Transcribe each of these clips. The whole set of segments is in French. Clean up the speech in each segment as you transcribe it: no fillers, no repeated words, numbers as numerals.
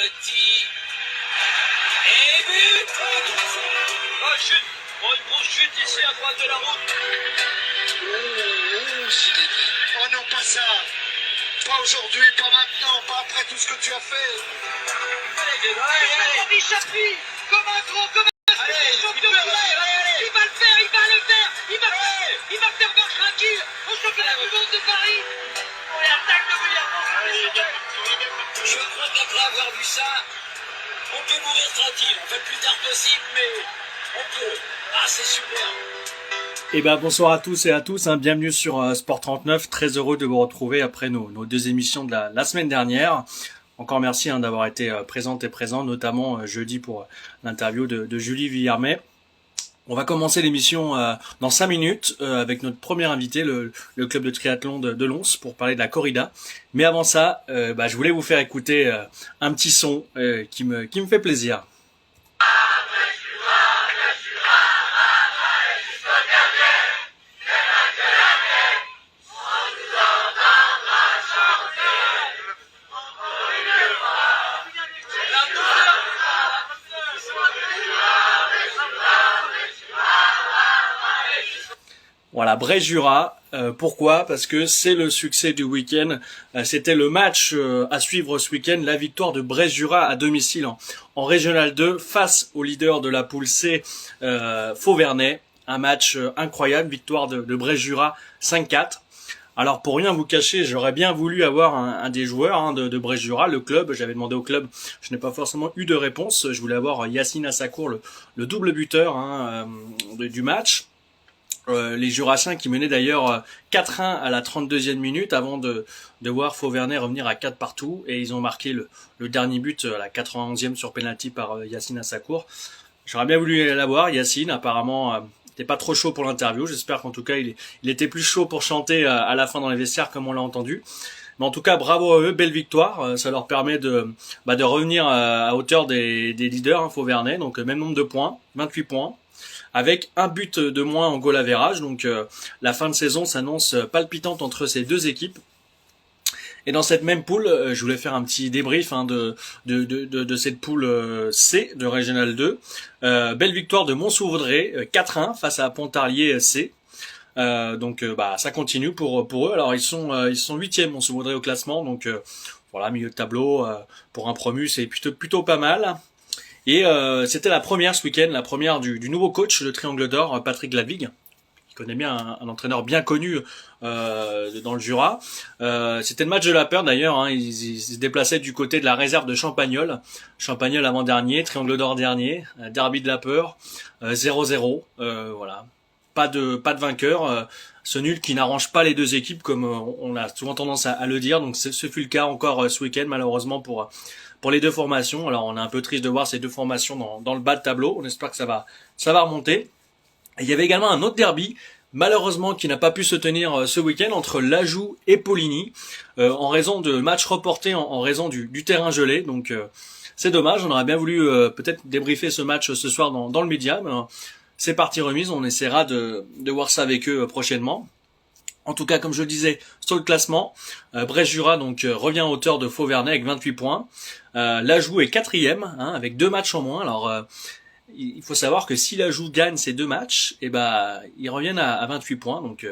petit. Et but. Oh, chute. Oh, une grosse chute ici à droite de la route. Oh non, pas ça. Pas aujourd'hui, pas maintenant, pas après tout ce que tu as fait. Allez, Chapuis, comme un grand, comme un champion du monde. allez. Il va le faire, il va le faire. Il va faire marche tranquille au championnat du monde de Paris. On l'attaque de William. Je crois qu'après avoir vu ça, on peut mourir tranquille. On fait le plus tard possible, mais on peut. Ah, c'est super. Eh ben bonsoir à tous et à tous, bienvenue sur Sport 39, très heureux de vous retrouver après nos deux émissions de la semaine dernière. Encore merci d'avoir été présente et présent, notamment jeudi pour l'interview de Julie Villarmet. On va commencer l'émission dans 5 minutes avec notre premier invité, le club de triathlon de Lons, pour parler de la corrida. Mais avant ça, je voulais vous faire écouter un petit son qui me fait plaisir. Voilà, Bray-Jura. Pourquoi ? Parce que c'est le succès du week-end. C'était le match à suivre ce week-end, la victoire de Bray-Jura à domicile en Régional 2 face au leader de la poule C, Fauvernais. Un match incroyable, victoire de Bray-Jura 5-4. Alors pour rien vous cacher, j'aurais bien voulu avoir un des joueurs de Bray-Jura, le club. J'avais demandé au club, je n'ai pas forcément eu de réponse. Je voulais avoir Yacine Assacour, le double buteur du match. Les Jurassiens qui menaient d'ailleurs 4-1 à la 32e minute avant de voir Fauvernais revenir à 4 partout, et ils ont marqué le dernier but à la 91e sur penalty par Yacine Assacour. J'aurais bien voulu l'avoir, Yacine, apparemment n'était pas trop chaud pour l'interview. J'espère qu'en tout cas il était plus chaud pour chanter à la fin dans les vestiaires comme on l'a entendu. Mais en tout cas, bravo à eux, belle victoire. Ça leur permet de revenir à hauteur des leaders, Fauvernais, donc même nombre de points, 28 points. Avec un but de moins en goal average, donc la fin de saison s'annonce palpitante entre ces deux équipes. Et dans cette même poule, je voulais faire un petit débrief de cette poule C de Régional 2. Belle victoire de Mont-sous-Vaudrey, 4-1 face à Pontarlier C. Donc ça continue pour eux. Alors ils sont 8e Mont-sous-Vaudrey au classement, donc voilà, milieu de tableau pour un promu, c'est plutôt pas mal. Et c'était la première ce week-end, la première du nouveau coach de Triangle d'Or, Patrick Lavig, qui connaît bien un entraîneur bien connu dans le Jura. C'était le match de la peur d'ailleurs, ils se déplaçaient du côté de la réserve de Champagnole. Champagnole avant-dernier, Triangle d'Or dernier, derby de la peur, 0-0, voilà. Pas de vainqueur, ce nul qui n'arrange pas les deux équipes comme on a souvent tendance à le dire. Donc ce fut le cas encore ce week-end malheureusement pour les deux formations. Alors on est un peu triste de voir ces deux formations dans le bas de tableau. On espère que ça va remonter. Et il y avait également un autre derby, malheureusement qui n'a pas pu se tenir ce week-end, entre l'Ajoux et Poligny, en raison de matchs reportés en raison du terrain gelé. Donc c'est dommage, on aurait bien voulu peut-être débriefer ce match ce soir dans le média, mais c'est partie remise, on essaiera de voir ça avec eux prochainement. En tout cas, comme je le disais, sur le classement, Bray-Jura donc revient à hauteur de Fauvernais avec 28 points. L'Ajoux est 4e, avec 2 matchs en moins. Alors, il faut savoir que si l'Ajoux gagne ces 2 matchs, ils reviennent à 28 points. Donc,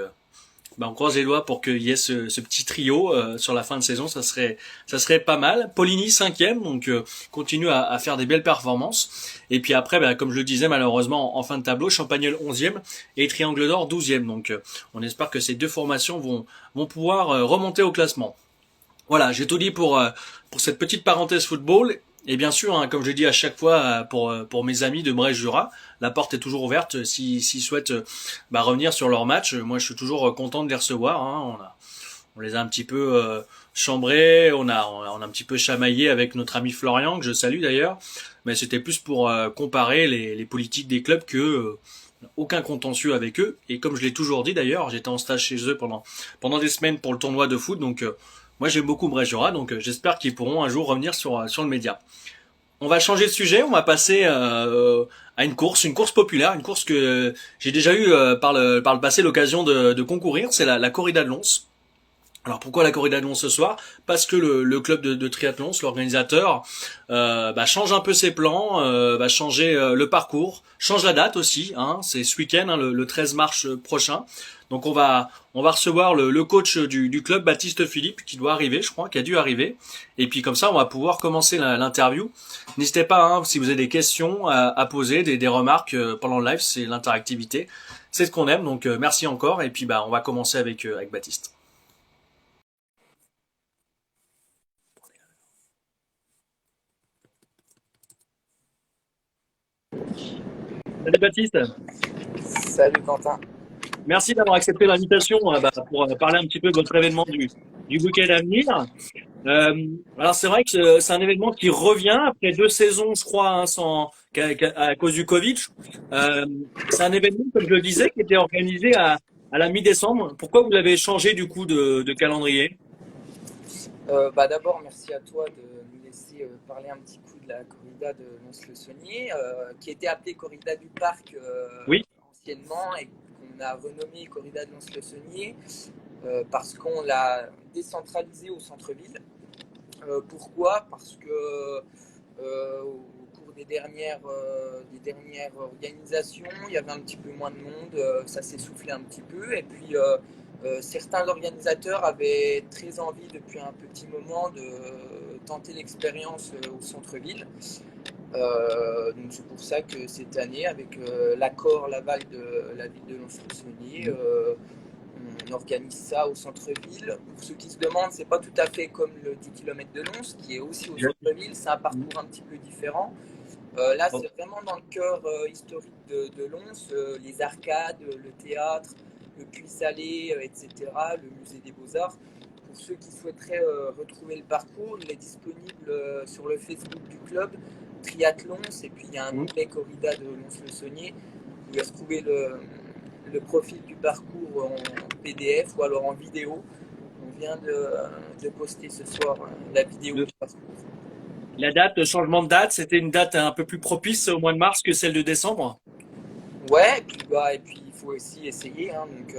on croise les doigts pour qu'il y ait ce petit trio sur la fin de saison. Ça serait pas mal. Poligny 5e, donc continue à faire des belles performances. Et puis après, comme je le disais, malheureusement en fin de tableau, Champagnole 11e et Triangle d'Or 12e. Donc on espère que ces deux formations vont pouvoir remonter au classement. Voilà, j'ai tout dit pour cette petite parenthèse football. Et bien sûr, comme je dis à chaque fois pour mes amis de Bray-Jura, la porte est toujours ouverte s'ils souhaitent revenir sur leur match. Moi, je suis toujours content de les recevoir. On les a un petit peu chambrés, on a un petit peu chamaillé avec notre ami Florian, que je salue d'ailleurs. Mais c'était plus pour comparer les politiques des clubs que aucun contentieux avec eux. Et comme je l'ai toujours dit d'ailleurs, j'étais en stage chez eux pendant des semaines pour le tournoi de foot, donc moi j'aime beaucoup Bray-Jura, donc j'espère qu'ils pourront un jour revenir sur le média. On va changer de sujet, on va passer à une course populaire, une course que j'ai déjà eu par le passé l'occasion de concourir, c'est la corrida de Lons. Alors pourquoi la corrida de Lons ce soir? Parce que le club de triathlon, l'organisateur, change un peu ses plans, va changer le parcours, change la date aussi. Hein, c'est ce week-end, hein, le 13 mars prochain. Donc on va recevoir le coach du club, Baptiste Philippe, qui doit arriver, je crois, qui a dû arriver. Et puis comme ça, on va pouvoir commencer l'interview. N'hésitez pas, hein, si vous avez des questions à poser, des remarques pendant le live, c'est l'interactivité, c'est ce qu'on aime. Donc merci encore. Et puis on va commencer avec Baptiste. Salut Baptiste. Salut Quentin. Merci d'avoir accepté l'invitation pour parler un petit peu de votre événement du week-end à venir. Alors c'est vrai que c'est un événement qui revient après 2 saisons, je crois, hein, à cause du Covid. C'est un événement, comme je le disais, qui était organisé à la mi-décembre. Pourquoi vous avez changé du coup de calendrier? D'abord, merci à toi de nous laisser parler un petit coup de la corrida de Lons-le-Saunier, qui était appelée corrida du parc Oui. anciennement et qu'on a renommée corrida de Lons-le-Saunier parce qu'on l'a décentralisée au centre-ville. Pourquoi? Parce que au cours des dernières organisations, il y avait un petit peu moins de monde, ça s'est soufflé un petit peu et puis certains organisateurs avaient très envie depuis un petit moment de tenter l'expérience au centre-ville. Donc c'est pour ça que cette année, avec l'accord, l'aval de la ville de Lons-le-Saunier, on organise ça au centre-ville. Pour ceux qui se demandent, c'est pas tout à fait comme le 10 km de Lons, qui est aussi au centre-ville, c'est un parcours un petit peu différent. Là, c'est vraiment dans le cœur historique de Lons, les arcades, le théâtre, le puits salé, etc., le musée des Beaux-Arts. Pour ceux qui souhaiteraient retrouver le parcours, il est disponible sur le Facebook du club, Triathlons, et puis il y a un onglet corrida de Lons-le-Saunier. Vous pouvez retrouver le profil du parcours en PDF ou alors en vidéo. On vient de poster ce soir la vidéo du parcours. La date, le changement de date, c'était une date un peu plus propice au mois de mars que celle de décembre? Ouais, et puis il faut aussi essayer. Hein, donc,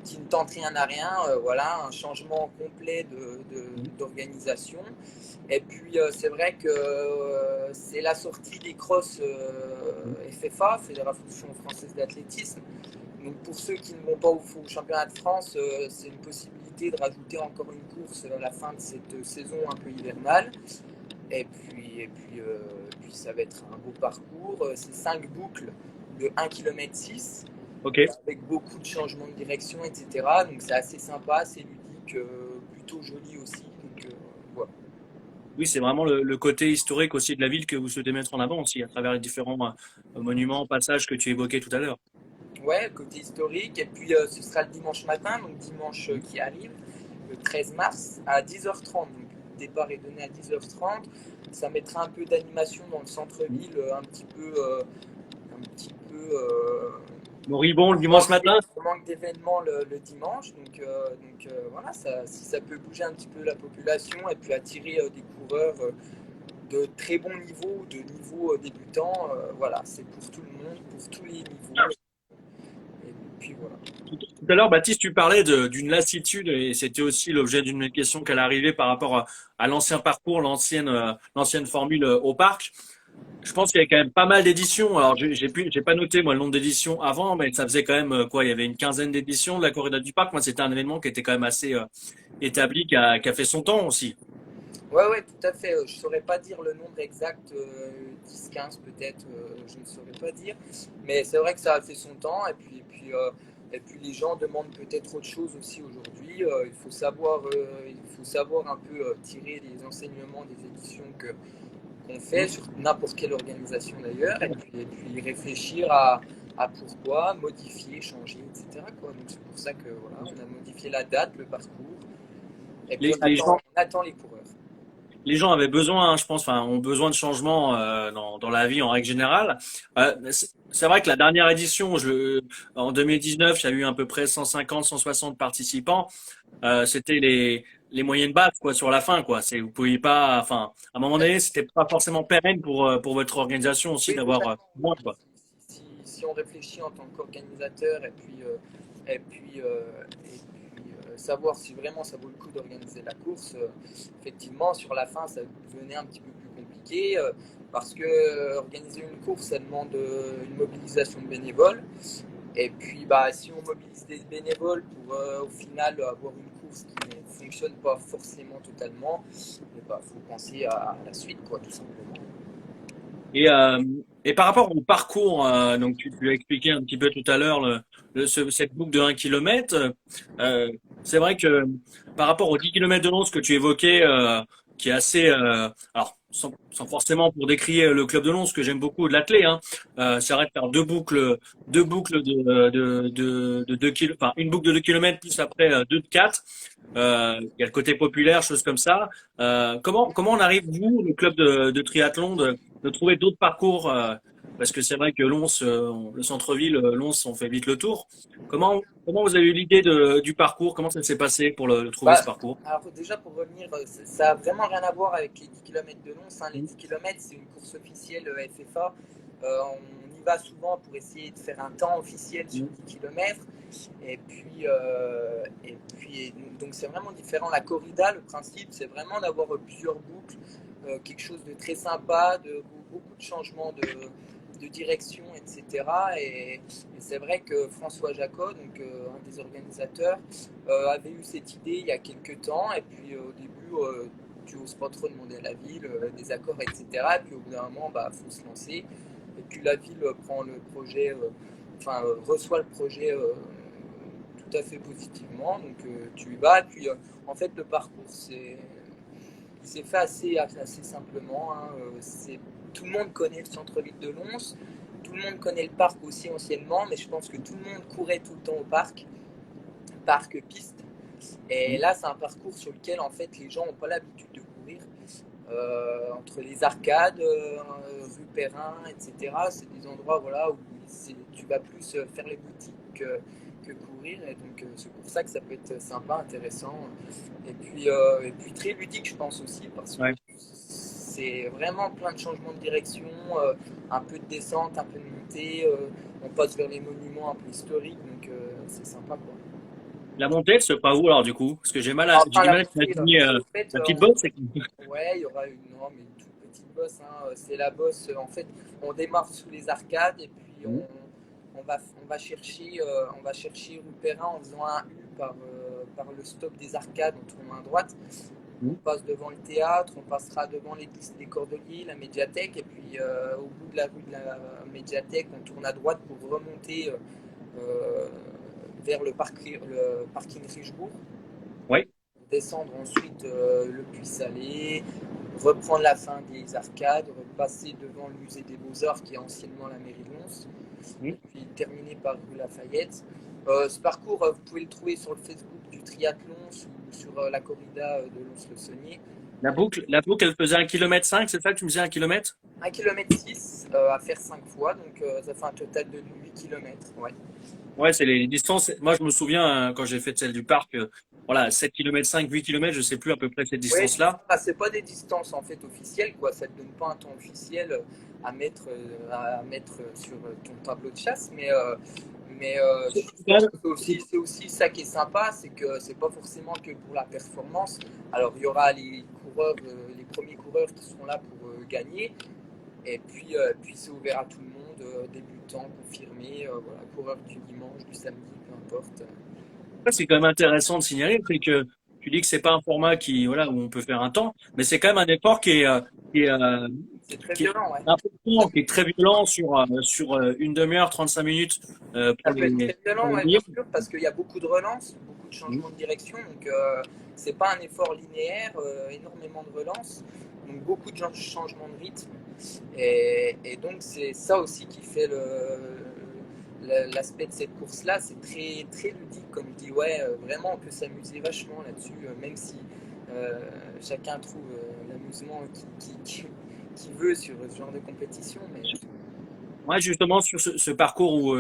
qui ne tente rien à rien, voilà, un changement complet d'organisation. Et puis c'est vrai que c'est la sortie des crosses FFA, Fédération Française d'Athlétisme. Donc pour ceux qui ne vont pas au championnat de France, c'est une possibilité de rajouter encore une course à la fin de cette saison un peu hivernale. Et puis ça va être un beau parcours. C'est 5 boucles de 1,6 km, Okay. avec beaucoup de changements de direction, etc. Donc c'est assez sympa, c'est ludique, plutôt joli aussi. Donc voilà. Oui, c'est vraiment le côté historique aussi de la ville que vous souhaitez mettre en avant aussi, à travers les différents monuments, passages que tu évoquais tout à l'heure. Ouais, côté historique. Et puis ce sera le dimanche matin, donc dimanche qui arrive, le 13 mars, à 10h30. Donc le départ est donné à 10h30. Ça mettra un peu d'animation dans le centre-ville, un petit peu Moribond le dimanche matin. On manque d'événements le dimanche, donc voilà, si ça peut bouger un petit peu la population et puis attirer des coureurs de très bon niveau, de niveau débutant, voilà, c'est pour tout le monde, pour tous les niveaux. Et puis voilà. Tout à l'heure, Baptiste, tu parlais d'une lassitude et c'était aussi l'objet d'une question qu'elle arrivait par rapport à l'ancien parcours, l'ancienne formule au parc. Je pense qu'il y a quand même pas mal d'éditions. Alors, j'ai pas noté moi le nombre d'éditions avant, mais ça faisait quand même quoi? Il y avait une quinzaine d'éditions de la corrida du parc. Moi, c'était un événement qui était quand même assez établi, qui a fait son temps aussi. Ouais, tout à fait. Je ne saurais pas dire le nombre exact, 10, 15 peut-être, je ne saurais pas dire. Mais c'est vrai que ça a fait son temps. Et puis les gens demandent peut-être autre chose aussi aujourd'hui. Il faut savoir un peu tirer les enseignements des éditions qu'on fait, sur n'importe quelle organisation d'ailleurs, et puis réfléchir à pourquoi, modifier, changer, etc. Donc c'est pour ça que voilà, on a modifié la date, le parcours, et puis on attend les coureurs. Les gens avaient besoin, hein, je pense, ont besoin de changements dans la vie en règle générale. C'est vrai que la dernière édition, en 2019, il y a eu à peu près 150, 160 participants. C'était les moyennes basses quoi sur la fin quoi. Vous pouviez pas, à un moment donné, c'était pas forcément pérenne pour votre organisation aussi d'avoir moins quoi. Si on réfléchit en tant qu'organisateur et puis savoir si vraiment ça vaut le coup d'organiser la course, effectivement, sur la fin, ça devenait un petit peu plus compliqué parce que organiser une course, ça demande une mobilisation de bénévoles. Et puis, bah, si on mobilise des bénévoles pour au final avoir une course qui ne fonctionne pas forcément totalement, il faut penser à la suite, quoi, tout simplement. Et par rapport au parcours, donc tu l'as expliqué un petit peu tout à l'heure, cette boucle de 1 km, c'est vrai que par rapport aux 10 km de Lons que tu évoquais, qui est assez, alors sans forcément pour décrier le club de Lons, que j'aime beaucoup de l'athlé, hein, c'est vrai de faire deux boucles de 2 km, enfin une boucle de 2 km plus après deux de 4. Il y a le côté populaire, choses comme ça. Comment on arrive, vous, le club de triathlon, de trouver d'autres parcours parce que c'est vrai que Lons, le centre-ville, Lons, on fait vite le tour. Comment vous avez eu l'idée du parcours? Comment ça s'est passé pour le trouver, ce parcours? Alors déjà pour revenir, ça a vraiment rien à voir avec les 10 km de Lons. Hein. Les 10 km, c'est une course officielle FFA. On y va souvent pour essayer de faire un temps officiel sur 10 km. Et puis donc c'est vraiment différent. La corrida, le principe, c'est vraiment d'avoir plusieurs boucles, quelque chose de très sympa, de beaucoup de changements de direction, etc. Et c'est vrai que François Jacot, donc un des organisateurs, avait eu cette idée il y a quelques temps. Et puis au début, tu n'oses pas trop demander à la ville des accords, etc. Et puis au bout d'un moment, faut se lancer. Et puis la ville prend le projet, reçoit le projet tout à fait positivement. Donc tu y vas. Et puis en fait, le parcours, c'est fait assez simplement. Hein. Tout le monde connaît le centre-ville de Lons, tout le monde connaît le parc aussi anciennement, mais je pense que tout le monde courait tout le temps au parc piste. Et là, c'est un parcours sur lequel en fait les gens n'ont pas l'habitude de courir. Entre les arcades, rue Perrin, etc. C'est des endroits où tu vas plus faire les boutiques que courir. Et donc c'est pour ça que ça peut être sympa, intéressant. Et puis très ludique, je pense aussi, parce que c'est vraiment plein de changements de direction, un peu de descente, un peu de montée. On passe vers les monuments un peu historiques, donc c'est sympa, quoi. La montée, elle se passe où alors du coup? Parce que j'ai du mal à imaginer la petite bosse. Ouais, il y aura une toute petite bosse. Hein. C'est la bosse. En fait, on démarre sous les arcades et puis on va chercher rue Perrin en faisant un U par le stop des arcades en tournant à droite. On passe devant le théâtre, on passera devant l'église des Cordeliers, la médiathèque, et puis au bout de la rue de la médiathèque, on tourne à droite pour remonter vers le parking Richebourg. Oui. Descendre ensuite le Puy-Salé, reprendre la fin des arcades, repasser devant le musée des Beaux-Arts qui est anciennement la mairie de Lons, et puis terminer par rue Lafayette. Ce parcours, vous pouvez le trouver sur le Facebook du triathlon ou sur la corrida de Lons-le-Saunier. La boucle, elle faisait 1,5 km, c'est ça que tu me disais, 1 km? 1,6 km à faire 5 fois, donc ça fait un total de 8 km. Ouais, c'est les distances. Moi, je me souviens quand j'ai fait celle du parc, 7 km, 8 km, je sais plus à peu près cette distance-là. C'est pas des distances en fait officielles, quoi. Ça te donne pas un temps officiel à mettre sur ton tableau de chasse, mais c'est aussi ça qui est sympa, c'est que c'est pas forcément que pour la performance. Alors il y aura les premiers coureurs qui seront là pour gagner, et puis c'est ouvert à tout le monde, débutants, confirmés, coureurs du dimanche, du samedi, peu importe. C'est quand même intéressant de signaler, c'est que tu dis que c'est pas un format où on peut faire un temps, mais c'est quand même un effort qui est c'est très violent, important, qui est très violent sur une demi-heure, 35 minutes. Ça peut être très violent, bien sûr, parce qu'il y a beaucoup de relances, beaucoup de changements de direction, donc c'est pas un effort linéaire, énormément de relances, donc beaucoup de changements de rythme, et donc c'est ça aussi qui fait l'aspect de cette course-là, c'est très, très ludique, comme je dis, vraiment on peut s'amuser vachement là-dessus, même si chacun trouve l'amusement qui veut sur ce genre de compétition. Mais... Ouais, justement, sur ce parcours où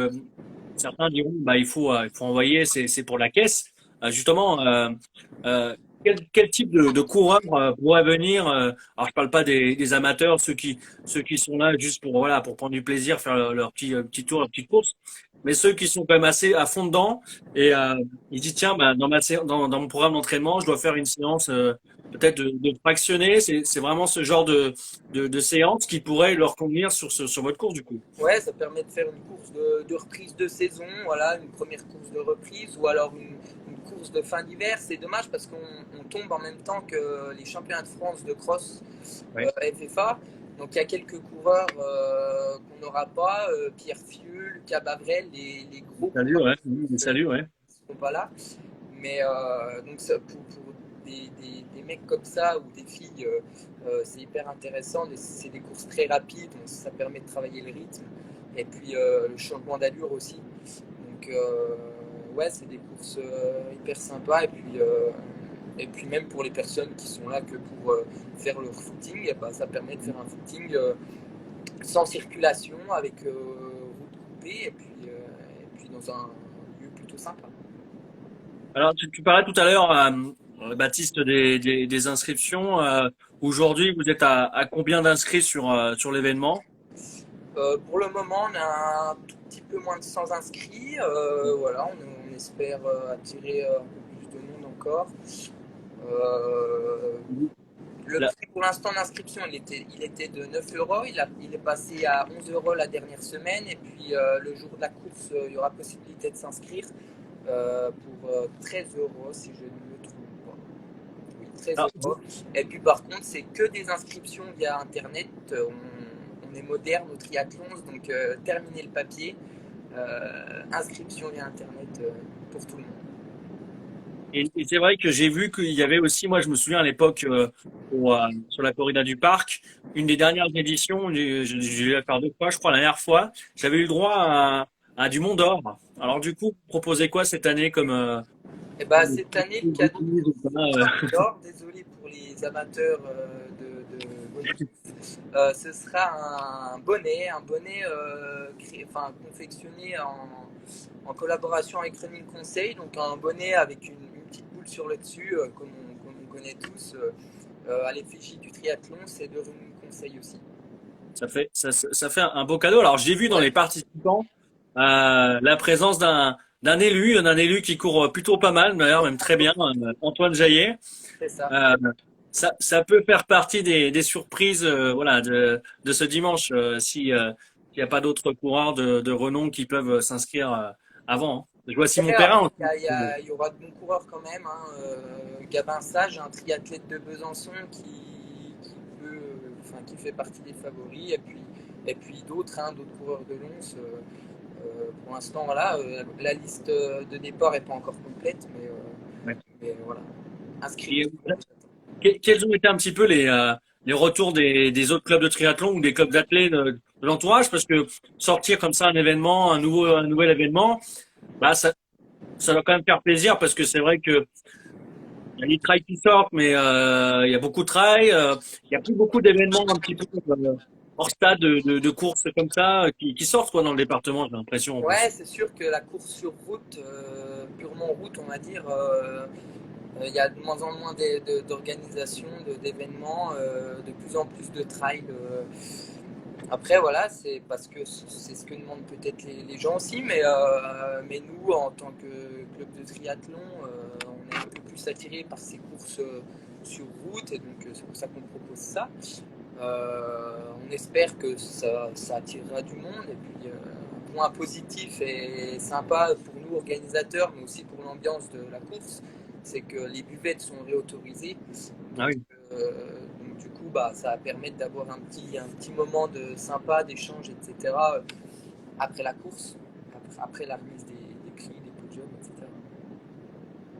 certains diront il faut envoyer, c'est pour la caisse. Justement, quel type de coureur pourrait venir alors je parle pas des amateurs, ceux qui sont là juste pour prendre du plaisir, faire leur petit tour, leur petite course, mais ceux qui sont quand même assez à fond dedans et ils disent tiens, bah, dans mon programme d'entraînement, je dois faire une séance peut-être de fractionner. C'est vraiment ce genre de séance qui pourrait leur convenir sur votre course du coup. Ouais, ça permet de faire une course de reprise de saison, voilà, une première course de reprise ou alors une course de fin d'hiver. C'est dommage parce qu'on tombe en même temps que les championnats de France de cross Ouais. FFA. Donc il y a quelques coureurs qu'on n'aura pas, Pierre Fieux, Lucas Bavrel, les gros Salut, coureurs ouais. Salut, ouais. qui ne seront pas là. Mais donc ça, pour des mecs comme ça ou des filles, c'est hyper intéressant. C'est des courses très rapides, donc ça permet de travailler le rythme et puis le changement d'allure aussi. Donc ouais, c'est des courses hyper sympas et puis même pour les personnes qui sont là que pour faire leur footing, et ben, ça permet de faire un footing sans circulation avec route coupée et puis dans un lieu plutôt sympa. Alors, tu parlais tout à l'heure, Baptiste, des inscriptions. Aujourd'hui, vous êtes à combien d'inscrits sur l'événement? Pour le moment, on a un tout petit peu moins de 100 inscrits. Voilà, on espère attirer un peu plus de monde encore. Le Là, prix pour l'instant d'inscription, il était de 9 euros. Il est passé à 11 euros la dernière semaine. Et puis le jour de la course, il y aura possibilité de s'inscrire pour 13 euros, si je ne me trompe pas. Oui, 13 alors, euros. Et puis par contre, c'est que des inscriptions via Internet. On est moderne au triathlon, donc terminer le papier, inscription via Internet pour tout le monde. et c'est vrai que j'ai vu qu'il y avait aussi, moi je me souviens à l'époque sur la corrida du parc, une des dernières éditions, j'ai eu à faire 2 fois, je crois la dernière fois, j'avais eu le droit à du Mont d'Or. Alors du coup, vous proposez quoi cette année comme Et bah, cette année, le cadeau euh, d'or, désolé pour les amateurs de bonus, ce sera un bonnet confectionné en collaboration avec Running Conseil, donc un bonnet avec une petite boule sur le dessus, comme on connaît tous, à l'effigie du triathlon, c'est de Running Conseil aussi. ça fait un beau cadeau. Alors j'ai vu dans les participants la présence d'un élu qui court plutôt pas mal, d'ailleurs même très bien, Antoine Jaillet. C'est ça. Euh, ça peut faire partie des surprises, voilà, de ce dimanche, si s'il n'y a pas d'autres coureurs de renom qui peuvent s'inscrire avant, hein. Je vois Simon Perrin. Il y aura de bons coureurs quand même, hein. Gabin Sage, un triathlète de Besançon qui fait partie des favoris, et puis d'autres, hein, d'autres coureurs de Lons. Pour l'instant, voilà, la liste de départ n'est pas encore complète, Ouais. mais voilà, Et, inscrit. quels ont été un petit peu les retours des autres clubs de triathlon ou des clubs d'athlètes de l'entourage? Parce que sortir comme ça un événement, un nouvel événement, bah ça va quand même faire plaisir parce que c'est vrai que il y a les trails qui sortent, mais il y a beaucoup de trails. Il y a plus beaucoup d'événements un petit peu hors stade de courses comme ça qui sortent quoi dans le département, j'ai l'impression en plus. Ouais, c'est sûr que la course sur route, purement route, on va dire, il y a de moins en moins d'organisations, d'événements, de plus en plus de trails. Après, voilà, c'est parce que c'est ce que demandent peut-être les gens aussi, mais nous, en tant que club de triathlon, on est un peu plus attirés par ces courses sur route, et donc c'est pour ça qu'on propose ça. On espère que ça attirera du monde, et puis un point positif et sympa pour nous organisateurs, mais aussi pour l'ambiance de la course, c'est que les buvettes sont réautorisées. Ah Donc, oui. donc du coup, bah, ça va permettre d'avoir un petit moment de sympa, d'échange, etc. Après la course, après la remise des prix, des podiums, etc.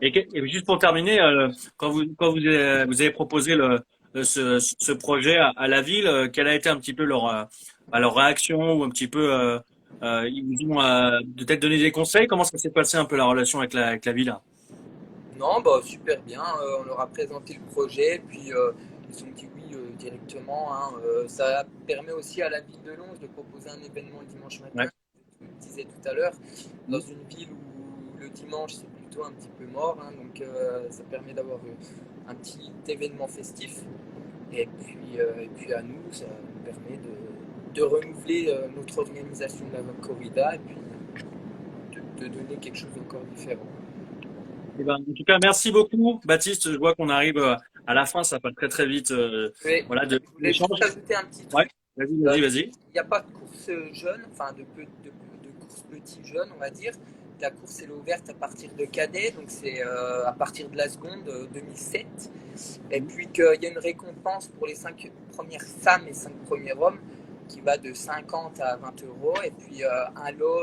Et juste pour terminer, vous avez proposé ce projet à la ville, quelle a été un petit peu leur réaction ou un petit peu ils vous ont peut-être donné des conseils? Comment ça s'est passé un peu la relation avec la ville? Non, bah, super bien. On leur a présenté le projet, puis ils ont dit oui directement, hein. Ça permet aussi à la ville de Lons de proposer un événement le dimanche matin, Ouais. comme je disais tout à l'heure, dans une ville où le dimanche c'est plutôt un petit peu mort, hein, donc ça permet d'avoir un petit événement festif. Et puis à nous, ça nous permet de renouveler notre organisation de la corrida. Et puis de donner quelque chose d'encore différent. Eh ben, en tout cas, merci beaucoup, Baptiste. Je vois qu'on arrive à la fin, ça passe très très vite. Mais Voilà, de je voulais l'échange. juste ajouter un petit Ouais, truc. vas-y, Euh, vas-y, vas-y. Il n'y a pas de course jeune, enfin de course petit jeune, on va dire. La course elle est ouverte à partir de cadet, donc c'est à partir de la seconde 2007. Et puis qu'il y a une récompense pour les 5 premières femmes et 5 premiers hommes qui va de 50 à 20 euros. Et puis un lot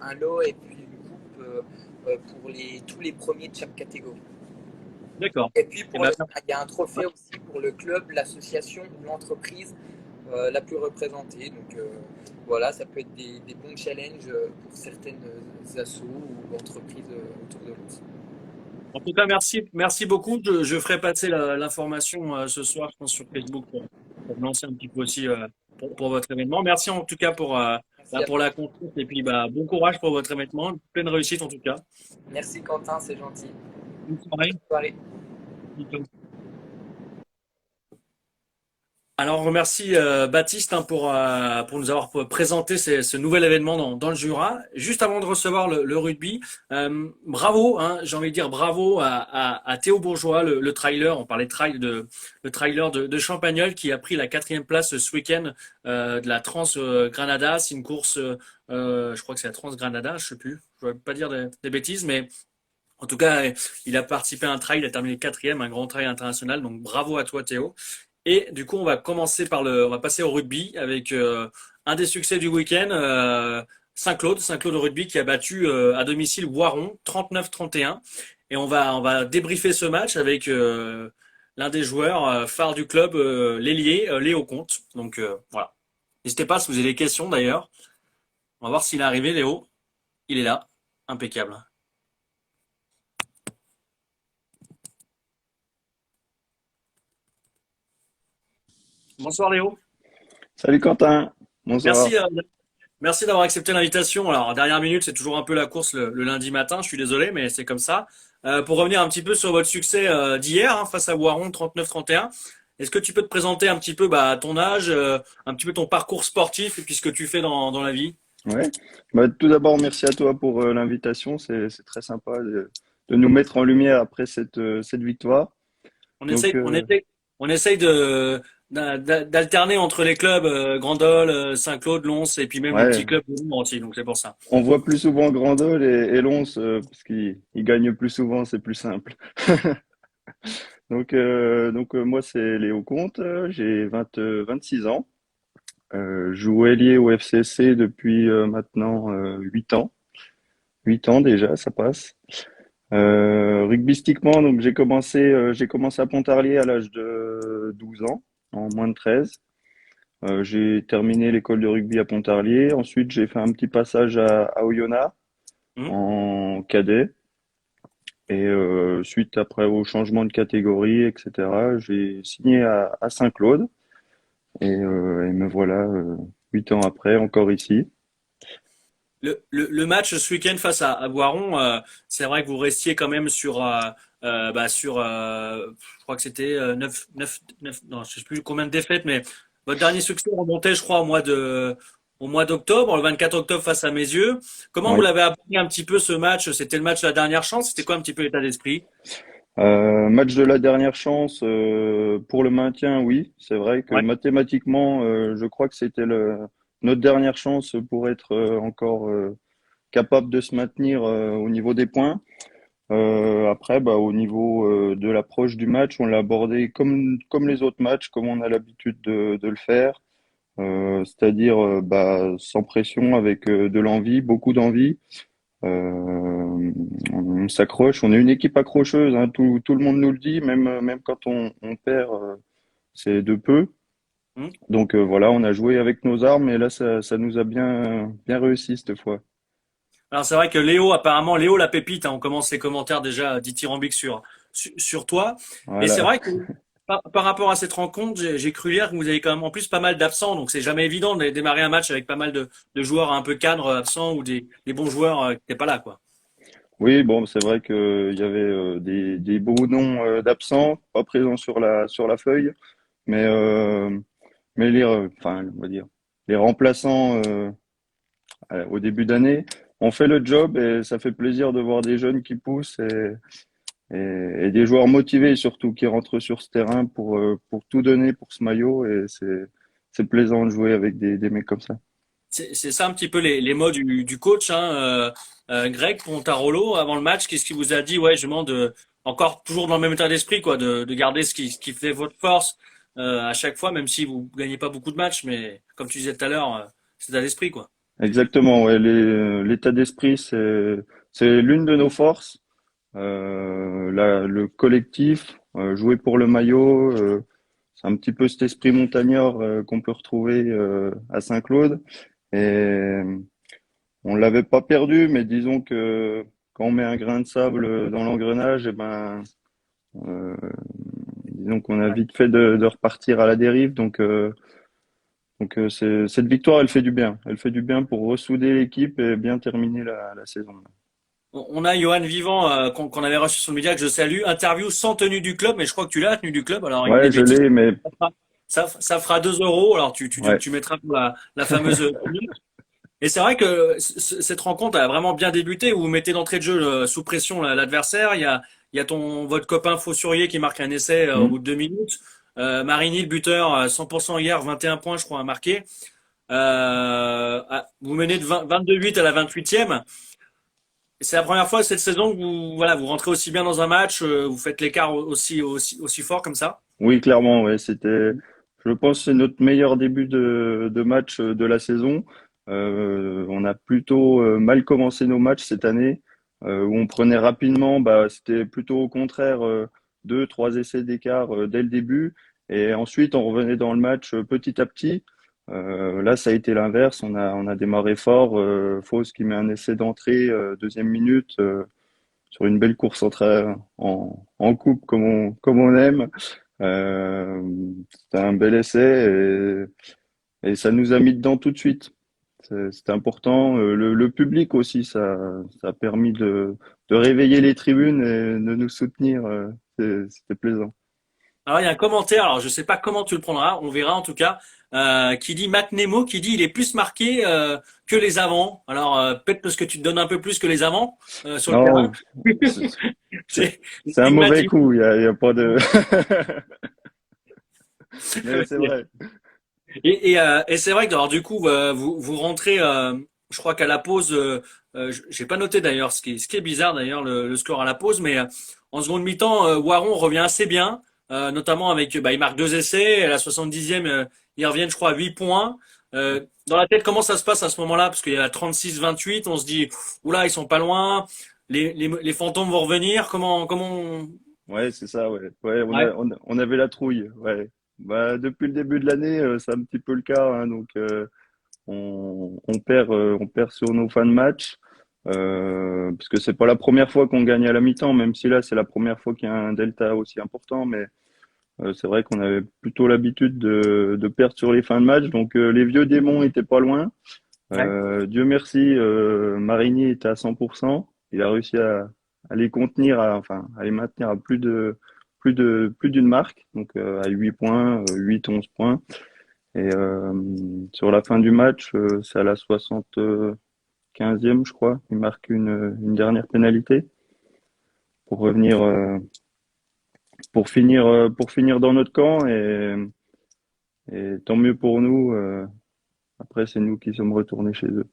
un lot et puis une coupe pour tous les premiers de chaque catégorie. D'accord. Et puis Eh ben, il y a un trophée aussi pour le club, l'association ou l'entreprise la plus représentée. Donc voilà, ça peut être des bons challenges pour certaines assos ou entreprises autour de nous. en tout cas, merci beaucoup. Je ferai passer l'information ce soir, je pense, sur Facebook pour lancer un petit peu aussi pour votre événement. Merci en tout cas Merci, pour la confiance et puis bon courage pour votre événement. Pleine réussite en tout cas. merci Quentin, c'est gentil. Bonne soirée. Bonne soirée. Alors, on remercie Baptiste pour nous avoir présenté ce nouvel événement dans le Jura. Juste avant de recevoir le rugby, bravo, hein, j'ai envie de dire bravo à Théo Bourgeois, le trailer. On parlait le trailer de Champagnole qui a pris la 4e place ce week-end de la Trans Granada. C'est une course, je crois que c'est la Trans Granada, je sais plus. Je ne vais pas dire des bêtises, mais en tout cas, il a participé à un trail, il a terminé 4e, un grand trail international. Donc bravo à toi, Théo. Et du coup, on va passer au rugby avec un des succès du week-end, Saint-Claude au rugby qui a battu à domicile Voiron 39-31. Et on va débriefer ce match avec l'un des joueurs phares du club, l'ailier Léo Comte. Donc voilà. N'hésitez pas si vous avez des questions d'ailleurs. On va voir s'il est arrivé, Léo. Il est là, impeccable. Bonsoir Léo. Salut Quentin, bonsoir. Merci d'avoir accepté l'invitation. Alors, en dernière minute, c'est toujours un peu la course le lundi matin. Je suis désolé, mais c'est comme ça. Pour revenir un petit peu sur votre succès d'hier face à Voiron 39-31, est-ce que tu peux te présenter un petit peu ton âge, un petit peu ton parcours sportif et puis ce que tu fais dans la vie? Ouais. Tout d'abord, merci à toi pour l'invitation. C'est très sympa de nous mettre en lumière après cette victoire. On Donc, essaye, on essaye d'alterner entre les clubs Grandol, Saint-Claude, Lons et puis même le ouais, petit club de Lyon aussi. Donc c'est pour ça. on voit plus souvent Grandol et Lons parce qu'ils gagnent plus souvent, c'est plus simple. Donc, moi, c'est Léo Comte, j'ai 26 ans. Je joue ailier au FCC depuis maintenant 8 ans. 8 ans déjà, ça passe. Rugbystiquement, donc j'ai commencé à Pontarlier à l'âge de 12 ans, en moins de 13. J'ai terminé l'école de rugby à Pontarlier. Ensuite, j'ai fait un petit passage à Oyonnax Hum. en cadet. Et suite après au changement de catégorie, etc., j'ai signé à Saint-Claude. Et me voilà 8 ans après, encore ici. Le match ce week-end face à Boiron, c'est vrai que vous restiez quand même je crois que c'était 9, non, je sais plus combien de défaites, mais votre dernier succès remontait, je crois, au mois d'octobre, le 24 octobre face à Messieux. Comment vous Oui. l'avez appris un petit peu ce match? C'était le match de la dernière chance? C'était quoi un petit peu l'état d'esprit? Match de la dernière chance pour le maintien, oui. C'est vrai que Ouais. mathématiquement, je crois que c'était notre dernière chance pour être encore capable de se maintenir au niveau des points. Après, au niveau de l'approche du match, on l'a abordé comme les autres matchs, comme on a l'habitude de le faire. C'est-à-dire sans pression, avec de l'envie, beaucoup d'envie. On s'accroche, on est une équipe accrocheuse, hein, tout le monde nous le dit, même quand on perd, c'est de peu. Hmm. Donc voilà, on a joué avec nos armes et là ça nous a bien réussi cette fois. Alors c'est vrai que apparemment Léo la pépite, hein, on commence les commentaires déjà dithyrambiques sur toi. Et c'est Voilà. vrai que par rapport à cette rencontre, j'ai cru lire que vous avez quand même en plus pas mal d'absents, donc c'est jamais évident de démarrer un match avec pas mal de joueurs un peu cadres absents ou des bons joueurs qui n'étaient pas là, quoi. Oui, bon, c'est vrai qu'il y avait des beaux noms d'absents, pas présents sur la feuille, mais enfin, on va dire les remplaçants au début d'année. on fait le job et ça fait plaisir de voir des jeunes qui poussent et des joueurs motivés surtout qui rentrent sur ce terrain pour tout donner pour ce maillot et c'est plaisant de jouer avec des mecs comme ça. C'est ça un petit peu les mots du coach, hein, Greg Pontarolo, avant le match. Qu'est-ce qu'il vous a dit? Ouais, je demande encore toujours dans le même état d'esprit, quoi, de garder ce qui fait votre force à chaque fois, même si vous gagnez pas beaucoup de matchs, mais comme tu disais tout à l'heure, c'est état d'esprit, quoi. Exactement, ouais, l'état d'esprit, c'est l'une de nos forces. Le collectif, jouer pour le maillot, c'est un petit peu cet esprit montagnard qu'on peut retrouver à Saint-Claude. Et on l'avait pas perdu, mais disons que quand on met un grain de sable dans l'engrenage, et ben, euh, disons qu'on a vite fait de repartir à la dérive. Donc cette victoire, elle fait du bien. Elle fait du bien pour ressouder l'équipe et bien terminer la saison. On a Johan Vivant qu'on avait reçu sur le média que je salue. Interview sans tenue du club, mais je crois que tu l'as, la tenue du club. Alors il dit Ouais, des je bêtises. l'ai, mais Ça fera 2 €. Alors ouais. tu mettras pour la fameuse tenue. Et c'est vrai que cette rencontre a vraiment bien débuté. Où vous mettez d'entrée de jeu sous pression l'adversaire. Il y a votre copain Faussurier qui marque un essai au Mm. bout de 2 minutes. Marini, le buteur, 100% hier, 21 points, je crois, à marquer. Vous menez de 22-8 à la 28e. C'est la première fois cette saison que vous rentrez aussi bien dans un match, vous faites l'écart aussi fort comme ça. Oui, clairement, ouais, je pense, que c'est notre meilleur début de match de la saison. On a plutôt mal commencé nos matchs cette année, où on prenait rapidement, bah, c'était plutôt au contraire, 2, 3 essais d'écart dès le début, et ensuite on revenait dans le match petit à petit. Là, ça a été l'inverse. On a démarré fort. Fauss qui met un essai d'entrée, deuxième minute, sur une belle course en coupe comme on aime. Euh, C'était un bel essai et ça nous a mis dedans tout de suite. C'était important. Le public aussi, ça a permis de réveiller les tribunes et de nous soutenir. C'était plaisant. Alors il y a un commentaire, alors je sais pas comment tu le prendras, on verra en tout cas, qui dit Matt Nemo, qui dit il est plus marqué que les avants. Alors peut-être parce que tu te donnes un peu plus que les avants sur le terrain. Non, c'est c'est- C'est c'est un mauvais stigmatique. coup. Il y a pas de. Mais c'est vrai. Et c'est vrai que alors du coup vous rentrez, je crois qu'à la pause, j'ai pas noté d'ailleurs ce qui est bizarre d'ailleurs le score à la pause, mais en seconde mi-temps, Waron revient assez bien, notamment avec il marque 2 essais, et à la 70e ils reviennent je crois à 8 points. Dans la tête comment ça se passe à ce moment-là parce qu'il y a 36-28, on se dit oula ils sont pas loin, les fantômes vont revenir, comment Ouais, c'est ça. Ouais, ouais, ouais. on avait la trouille. Ouais. Bah, depuis le début de l'année, c'est un petit peu le cas. Hein, donc, on perd sur nos fins de match. Parce que c'est pas la première fois qu'on gagne à la mi-temps, même si là, c'est la première fois qu'il y a un delta aussi important. Mais c'est vrai qu'on avait plutôt l'habitude de perdre sur les fins de match. Donc, les vieux démons étaient pas loin. Ouais. Dieu merci, Marini était à 100%. Il a réussi à les contenir, enfin, à les maintenir à plus d'une marque, donc à 8 points, 8, 11 points. Et sur la fin du match, c'est à la 75e, je crois, il marque une dernière pénalité pour revenir, pour finir dans notre camp. Et tant mieux pour nous. Après, c'est nous qui sommes retournés chez eux.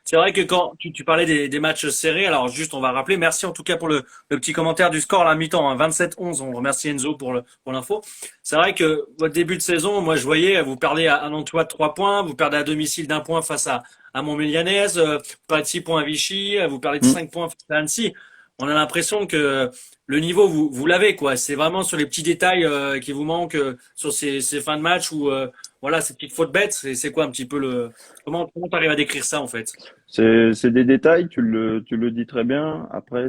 C'est vrai que quand tu parlais des matchs serrés, alors juste on va rappeler, merci en tout cas pour le petit commentaire du score à la mi-temps, hein, 27-11, on remercie Enzo pour l'info. C'est vrai que votre début de saison, moi je voyais, vous perdez à Nantua de 3 points, vous perdez à domicile d'1 point face à Montmélianaise, vous perdez de 6 points à Vichy, vous perdez de Mm. 5 points face à Annecy. On a l'impression que le niveau, vous l'avez, quoi. C'est vraiment sur les petits détails qui vous manquent, sur ces fins de match ou voilà, ces petites fautes bêtes. C'est quoi un petit peu comment t'arrives à décrire ça en fait? C'est des détails, tu le dis très bien. Après,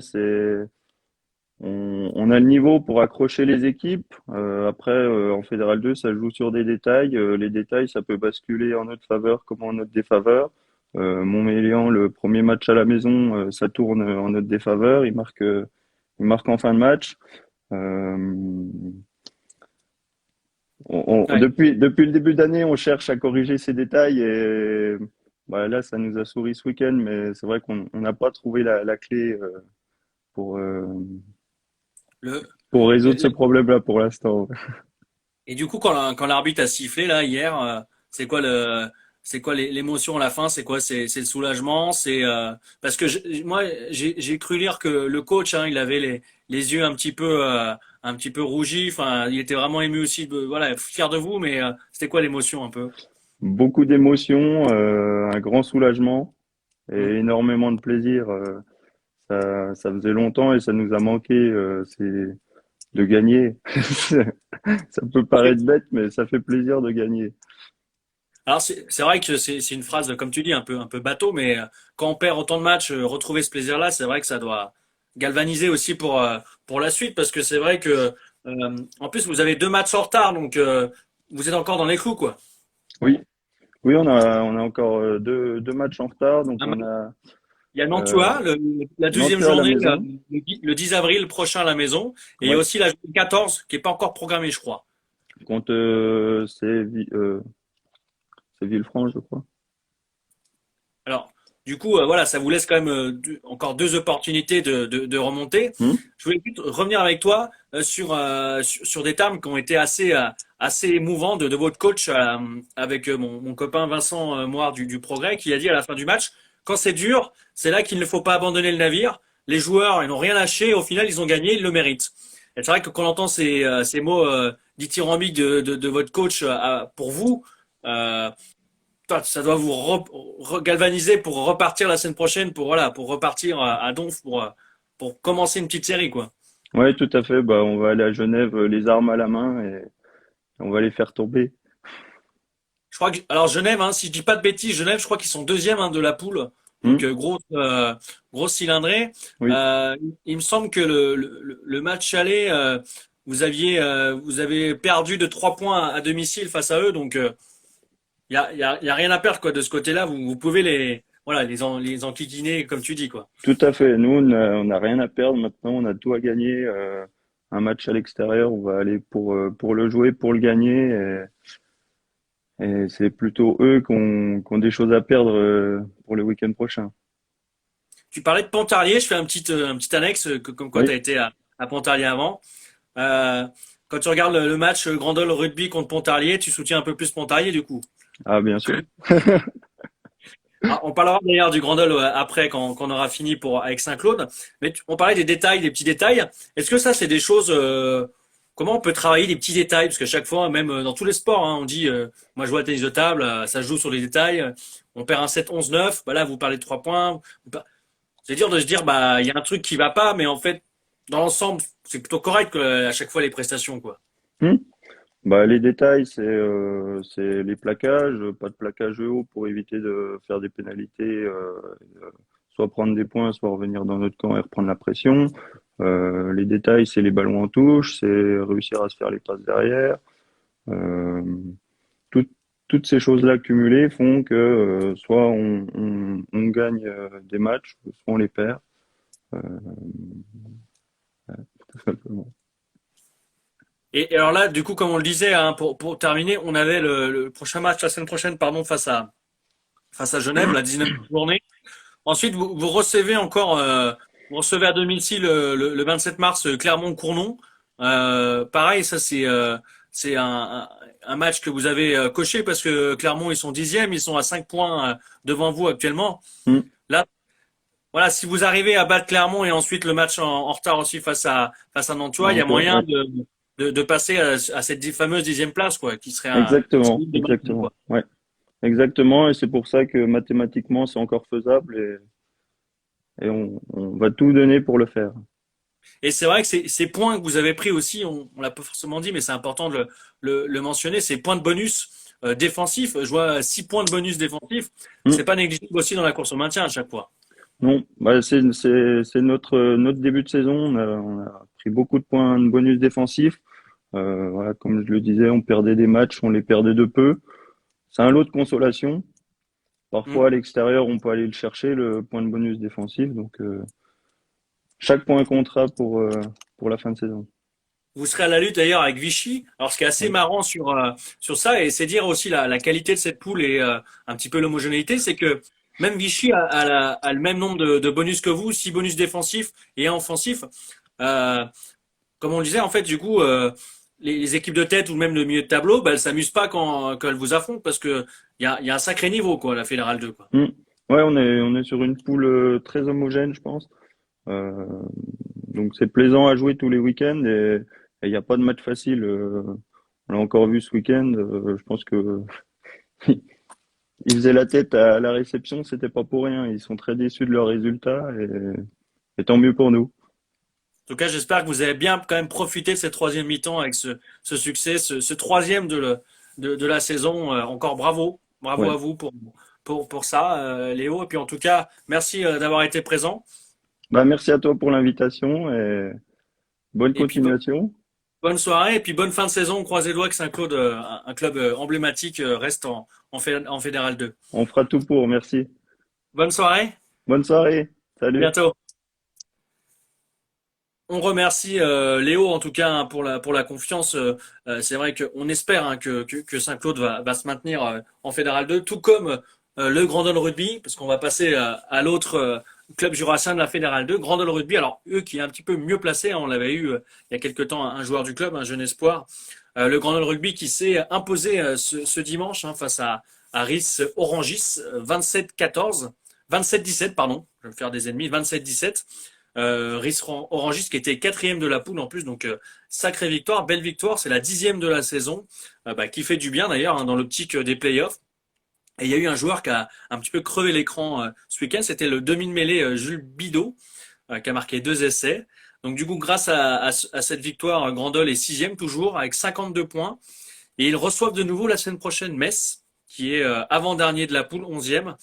on a le niveau pour accrocher les équipes. Après, en Fédéral 2, ça joue sur des détails. Les détails, ça peut basculer en notre faveur comme en notre défaveur. Montmélian, le premier match à la maison, ça tourne en notre défaveur. Il marque en fin de match. Euh, Ouais. depuis le début d'année, on cherche à corriger ces détails bah, là, ça nous a souri ce week-end, mais c'est vrai qu'on n'a pas trouvé la clé pour, euh, Le, pour résoudre ce le- problème-là pour l'instant. et du coup, quand l'arbitre a sifflé là hier, c'est quoi l'émotion à la fin? C'est quoi? C'est le soulagement? Parce que moi j'ai cru lire que le coach, hein, il avait les yeux un petit peu rougis. Enfin, il était vraiment ému aussi. Voilà, fier de vous. Mais c'était quoi l'émotion un peu? Beaucoup d'émotions, un grand soulagement Hmm. et énormément de plaisir. Ça faisait longtemps et ça nous a manqué, c'est de gagner. Ça peut paraître bête, mais ça fait plaisir de gagner. Alors c'est vrai que c'est une phrase comme tu dis un peu bateau, mais quand on perd autant de matchs, retrouver ce plaisir-là, c'est vrai que ça doit galvaniser aussi pour la suite, parce que c'est vrai que en plus vous avez 2 matchs en retard, donc vous êtes encore dans les clous quoi. Oui, oui, on a encore deux matchs en retard, donc Un on match- a Il y a euh, Nantua, la deuxième Nantes à la journée, maison. le 10 avril prochain à la maison, et il y a Ouais, aussi la journée 14 qui est pas encore programmée, je crois. contre c'est Villefranche, je crois. Alors, du coup, voilà, ça vous laisse quand même encore 2 opportunités de remonter. Hmm. Je voulais juste revenir avec toi sur des termes qui ont été assez émouvants de votre coach avec mon copain Vincent Moire du Progrès qui a dit à la fin du match, quand c'est dur, c'est là qu'il ne faut pas abandonner le navire. Les joueurs, ils n'ont rien lâché. Au final, ils ont gagné, ils le méritent. Et c'est vrai que quand on entend ces mots dithyrambiques de votre coach pour vous, euh, ça doit vous galvaniser pour repartir la semaine prochaine, pour repartir à Donf pour commencer une petite série, quoi. Ouais, tout à fait. Bah, on va aller à Genève, les armes à la main, et on va les faire tomber. Je crois que, alors Genève, hein, si je dis pas de bêtises, Genève, je crois qu'ils sont deuxième hein, de la poule, Hmm. donc grosse cylindrée. Oui, Euh, il me semble que le match aller, vous avez perdu de 3 points à domicile face à eux, donc y a rien à perdre quoi de ce côté-là. Vous pouvez les enquiquiner comme tu dis quoi. tout à fait. Nous, on a rien à perdre maintenant. On a tout à gagner. Un match à l'extérieur, on va aller pour le jouer, pour le gagner. Et c'est plutôt eux qui ont des choses à perdre pour le week-end prochain. Tu parlais de Pontarlier, je fais un petit annexe comme quoi tu Oui. as été à Pontarlier avant. Euh, Quand tu regardes le match Grandol rugby contre Pontarlier, tu soutiens un peu plus Pontarlier du coup. Ah, bien sûr. Ah, on parlera d'ailleurs du Grandol après quand on aura fini avec Saint-Claude. Mais on parlait des détails, des petits détails. Est-ce que ça c'est des choses comment on peut travailler les petits détails? Parce que chaque fois, même dans tous les sports, hein, on dit moi je joue à tennis de table, ça se joue sur les détails. On perd un 7-11-9, bah là vous parlez de 3 points. C'est dur de se dire, bah, il y a un truc qui va pas, mais en fait, dans l'ensemble, c'est plutôt correct à chaque fois les prestations, quoi. Hmm. Bah, les détails, c'est les plaquages, pas de plaquage haut pour éviter de faire des pénalités, soit prendre des points, soit revenir dans notre camp et reprendre la pression. Les détails, c'est les ballons en touche, c'est réussir à se faire les passes derrière. Euh, tout- Toutes ces choses-là cumulées font que soit on gagne des matchs, soit on les perd, euh, tout simplement. Et alors là, du coup, comme on le disait, hein, pour terminer, on avait le prochain match la semaine prochaine, pardon, face à Genève, la 19e journée. Ensuite, vous recevez à domicile le 27 mars Clermont-Cournon. Pareil, ça c'est un match que vous avez coché parce que Clermont ils sont 10e, ils sont à 5 points devant vous actuellement. Hmm. Là, voilà, si vous arrivez à battre Clermont et ensuite le match en retard aussi face à Nantua, il y a Donc, moyen ouais. de passer à cette fameuse 10e place quoi, qui serait Exactement, une des bonnes, exactement. quoi. Ouais, exactement. Et c'est pour ça que mathématiquement, c'est encore faisable et on va tout donner pour le faire. Et c'est vrai que ces points que vous avez pris aussi, on l'a pas forcément dit, mais c'est important de le mentionner, ces points de bonus défensifs. Je vois 6 points de bonus défensifs. Hmm. C'est pas négligeable aussi dans la course au maintien à chaque fois. Non, bah c'est notre début de saison. On a pris beaucoup de points de bonus défensifs. Voilà, comme je le disais, on perdait des matchs, on les perdait de peu. C'est un lot de consolation. Hmm. Parfois, à l'extérieur, on peut aller le chercher, le point de bonus défensif. Donc, chaque point comptera pour la fin de saison. Vous serez à la lutte d'ailleurs avec Vichy. Alors, ce qui est assez Oui. marrant sur ça, et c'est dire aussi la qualité de cette poule et un petit peu l'homogénéité, c'est que même Vichy a le même nombre de bonus que vous, 6 bonus défensifs et un offensif. Euh, Comme on le disait, en fait, du coup, les équipes de tête ou même le milieu de tableau, bah, elles s'amusent pas quand elles vous affrontent parce que il y a un sacré niveau, quoi, la Fédérale 2, quoi. Mm. Ouais, on est sur une poule très homogène, je pense. Euh, donc c'est plaisant à jouer tous les week-ends et il n'y a pas de match facile. On l'a encore vu ce week-end. Je pense que ils faisaient la tête à la réception, c'était pas pour rien. Ils sont très déçus de leurs résultats et tant mieux pour nous. En tout cas, j'espère que vous avez bien quand même profité de cette troisième mi-temps avec ce succès, ce troisième de la saison. Encore bravo, bravo Ouais. à vous pour ça, Léo. Et puis en tout cas, merci d'avoir été présent. Bah merci à toi pour l'invitation et bonne Et puis continuation. bonne soirée et puis bonne fin de saison. Croisez les doigts que Saint-Claude, un club emblématique, reste en Fédéral 2. On fera tout pour. Merci. Bonne soirée, Bonne soirée. à Salut. bientôt. On remercie Léo en tout cas hein, pour la confiance. C'est vrai qu'on espère hein, que Saint-Claude va se maintenir en Fédéral 2, tout comme le Grandon Rugby, parce qu'on va passer à l'autre club jurassien de la Fédéral 2, Grandon Rugby. Alors eux qui est un petit peu mieux placé, hein, on l'avait eu il y a quelque temps un joueur du club, un jeune espoir, le Grandon Rugby qui s'est imposé ce dimanche hein, face à Riss Orangis 27-14, 27-17 pardon, je vais me faire des ennemis, 27-17. Riss Orangis qui était quatrième de la poule en plus, donc sacrée victoire, belle victoire, c'est la 10e de la saison, qui fait du bien d'ailleurs hein, dans l'optique des playoffs. Et il y a eu un joueur qui a un petit peu crevé l'écran ce week-end, c'était le demi de mêlée Jules Bidot, qui a marqué 2 essais. Donc du coup, grâce à cette victoire, Grandol est 6e toujours avec 52 points. Et ils reçoivent de nouveau la semaine prochaine Metz, qui est avant-dernier de la poule, 11e.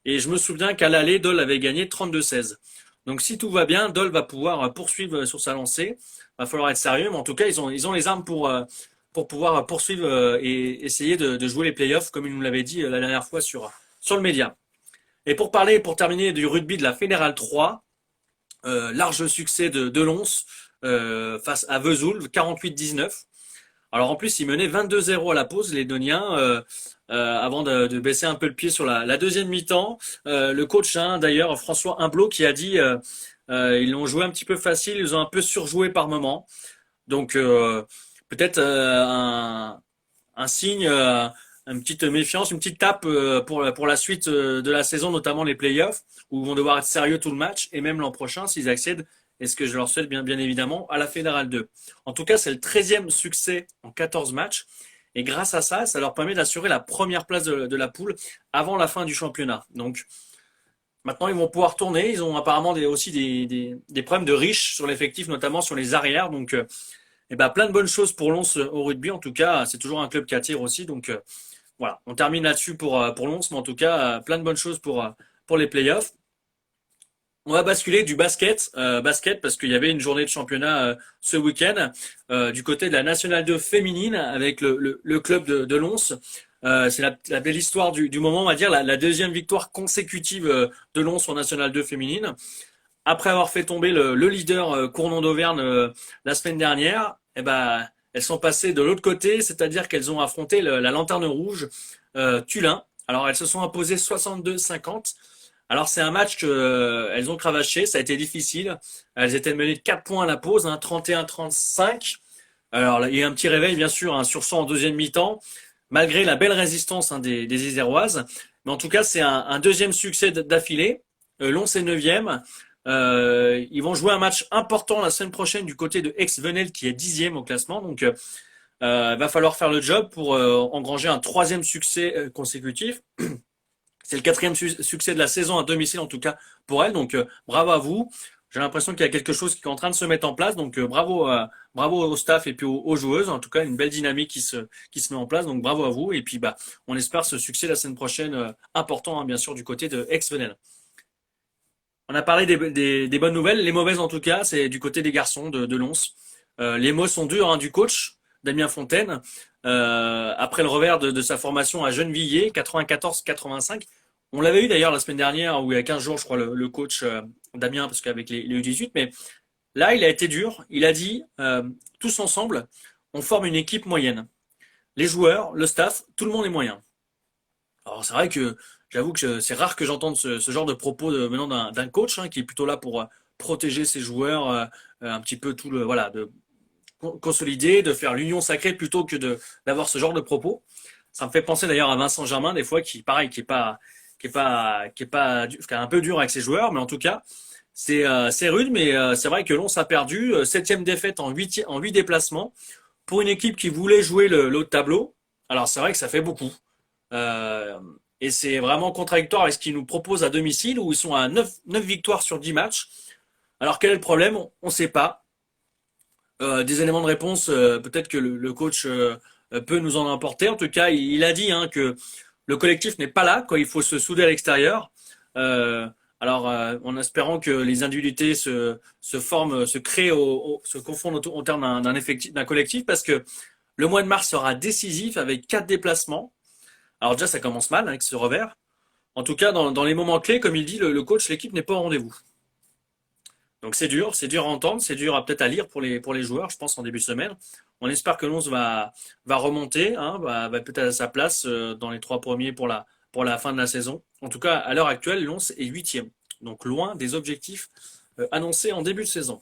Et je me souviens qu'à l'aller, Dole avait gagné 32-16. Donc si tout va bien, Dole va pouvoir poursuivre sur sa lancée. Va falloir être sérieux, mais en tout cas, ils ont les armes pour pouvoir poursuivre et essayer de jouer les playoffs, comme ils nous l'avaient dit la dernière fois sur le média. Et pour terminer du rugby de la Fédérale 3, large succès de Lons face à Vesoul, 48-19. Alors en plus, ils menaient 22-0 à la pause, les Doniens, avant de baisser un peu le pied sur la deuxième mi-temps. Le coach, hein, d'ailleurs, François Humblot, qui a dit ils l'ont joué un petit peu facile, ils ont un peu surjoué par moment. Donc peut-être un signe, une petite méfiance, une petite tape pour la suite de la saison, notamment les playoffs, où ils vont devoir être sérieux tout le match, et même l'an prochain s'ils accèdent, et ce que je leur souhaite bien évidemment, à la Fédérale 2. En tout cas, c'est le 13e succès en 14 matchs, et grâce à ça, ça leur permet d'assurer la première place de la poule avant la fin du championnat. Donc maintenant, ils vont pouvoir tourner. Ils ont apparemment aussi des problèmes de riches sur l'effectif, notamment sur les arrières. Donc, plein de bonnes choses pour Lons au rugby. En tout cas, c'est toujours un club qui attire aussi. Donc, voilà, on termine là-dessus pour Lons. Mais en tout cas, plein de bonnes choses pour les playoffs. On va basculer du basket parce qu'il y avait une journée de championnat ce week-end du côté de la Nationale 2 féminine avec le club de Lons. C'est la belle histoire du moment, on va dire, la deuxième victoire consécutive de Lons en Nationale 2 féminine. Après avoir fait tomber le leader Cournon d'Auvergne la semaine dernière, elles sont passées de l'autre côté, c'est-à-dire qu'elles ont affronté la Lanterne Rouge Tullin. Alors elles se sont imposées 62-50. Alors c'est un match qu'elles ont cravaché, ça a été difficile. Elles étaient menées de 4 points à la pause, hein, 31-35. Alors là, il y a un petit réveil bien sûr, un sursaut en deuxième mi-temps, malgré la belle résistance hein, des Iséroises. Mais en tout cas, c'est un deuxième succès d'affilée. Lons est 9e. Ils vont jouer un match important la semaine prochaine du côté de Aix-Venelle qui est 10e au classement. Donc va falloir faire le job pour engranger un troisième succès consécutif. C'est le quatrième succès de la saison à domicile en tout cas pour elle. Donc bravo à vous. J'ai l'impression qu'il y a quelque chose qui est en train de se mettre en place. Donc bravo au staff et puis aux joueuses. En tout cas, une belle dynamique qui se met en place. Donc bravo à vous. Et puis on espère ce succès la semaine prochaine important hein, bien sûr du côté de Aix-Venelle. On a parlé des bonnes nouvelles. Les mauvaises en tout cas, c'est du côté des garçons de Lons. Les mots sont durs hein, du coach Damien Fontaine. Après le revers de sa formation à Gennevilliers, 94-85. On l'avait eu d'ailleurs la semaine dernière, ou il y a 15 jours, je crois, le coach Damien, parce qu'avec les U18, mais Là, il a été dur. Il a dit, tous ensemble, on forme une équipe moyenne. Les joueurs, le staff, tout le monde est moyen. Alors c'est vrai que j'avoue que c'est rare que j'entende ce genre de propos maintenant d'un coach hein, qui est plutôt là pour protéger ses joueurs, un petit peu tout le voilà, de consolider, de faire l'union sacrée plutôt que d'avoir ce genre de propos. Ça me fait penser d'ailleurs à Vincent Germain des fois qui pareil qui est un peu dur avec ses joueurs, mais en tout cas c'est rude, mais c'est vrai que Lens a perdu septième défaite en 8 déplacements pour une équipe qui voulait jouer le haut de tableau. Alors c'est vrai que ça fait beaucoup. Euh, et c'est vraiment contradictoire avec ce qu'ils nous proposent à domicile où ils sont à 9 victoires sur 10 matchs. Alors quel est le problème? On ne sait pas. Des éléments de réponse, peut-être que le coach peut nous en apporter. En tout cas, il a dit hein, que le collectif n'est pas là, quoi. Il faut se souder à l'extérieur. Euh, en espérant que les individualités se forment, se créent, se confondent au terme d'un collectif, parce que le mois de mars sera décisif avec 4 déplacements. Alors déjà, ça commence mal avec ce revers. En tout cas, dans les moments clés, comme il dit, le coach, l'équipe n'est pas au rendez-vous. Donc c'est dur à entendre, c'est dur à peut-être à lire pour les joueurs, je pense, en début de semaine. On espère que Lens va remonter, hein, va peut-être à sa place dans les 3 premiers pour la fin de la saison. En tout cas, à l'heure actuelle, Lens est huitième, donc loin des objectifs annoncés en début de saison.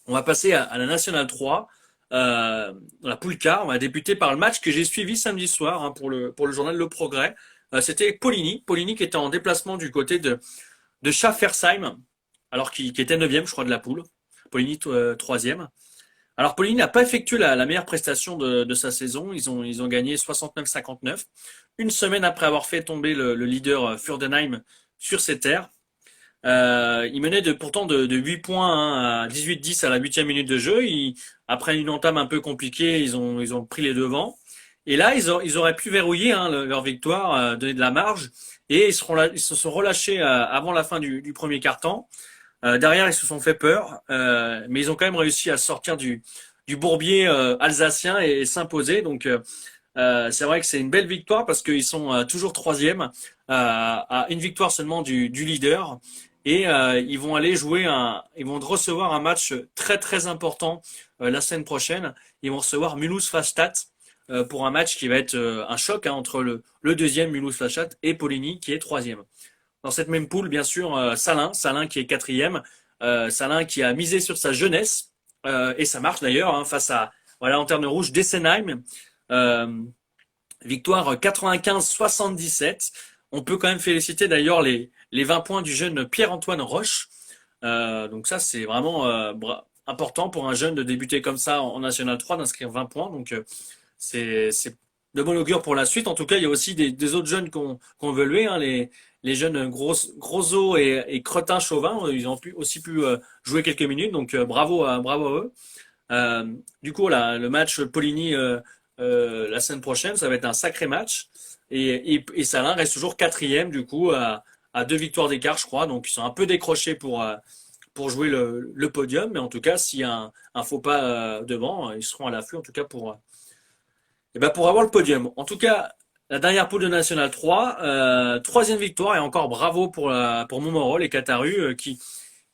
On va passer à la Nationale 3, dans la poule K. On va débuter par le match que j'ai suivi samedi soir hein, pour le journal Le Progrès. C'était Poligny qui était en déplacement du côté de Schaffersheim, alors qui était 9e, je crois, de la poule. Poligny 3e. Alors Poligny n'a pas effectué la meilleure prestation de sa saison. Ils ont gagné 69-59, une semaine après avoir fait tomber le leader Furdenheim sur ses terres. Il menait pourtant de 8 points hein, à 18-10 à la 8e minute de jeu. Après une entame un peu compliquée, ils ont pris les devants. Et là, ils auraient pu verrouiller hein, leur victoire, donner de la marge. Et ils se sont relâchés avant la fin du premier quart-temps. Derrière, ils se sont fait peur, mais ils ont quand même réussi à sortir du bourbier alsacien et s'imposer. Donc, c'est vrai que c'est une belle victoire parce qu'ils sont toujours troisième, à une victoire seulement du leader. Et ils vont aller ils vont recevoir un match très très important la semaine prochaine. Ils vont recevoir Mulhouse Fastnacht pour un match qui va être un choc hein, entre le deuxième Mulhouse Fastnacht et Poligny qui est troisième. Dans cette même poule, bien sûr, Salins qui est quatrième, Salins qui a misé sur sa jeunesse, et ça marche d'ailleurs, hein, face à Lanterne Rouge d'Essenheim. Victoire 95-77. On peut quand même féliciter d'ailleurs les 20 points du jeune Pierre-Antoine Roche. Donc ça, c'est vraiment important pour un jeune de débuter comme ça en National 3, d'inscrire 20 points. Donc c'est de bon augure pour la suite. En tout cas, il y a aussi des autres jeunes qu'on veut évoluer, hein, les jeunes Grosso et Cretin Chauvin, ils ont aussi pu jouer quelques minutes, donc bravo à eux. Du coup, là, le match Poligny la semaine prochaine, ça va être un sacré match. Et Salins reste toujours quatrième, du coup, à 2 victoires d'écart, je crois. Donc, ils sont un peu décrochés pour jouer le podium. Mais en tout cas, s'il y a un faux pas devant, ils seront à l'affût, en tout cas, pour avoir le podium. En tout cas, la dernière poule de National 3, troisième victoire et encore bravo pour Montmoreau, les Catarus, qui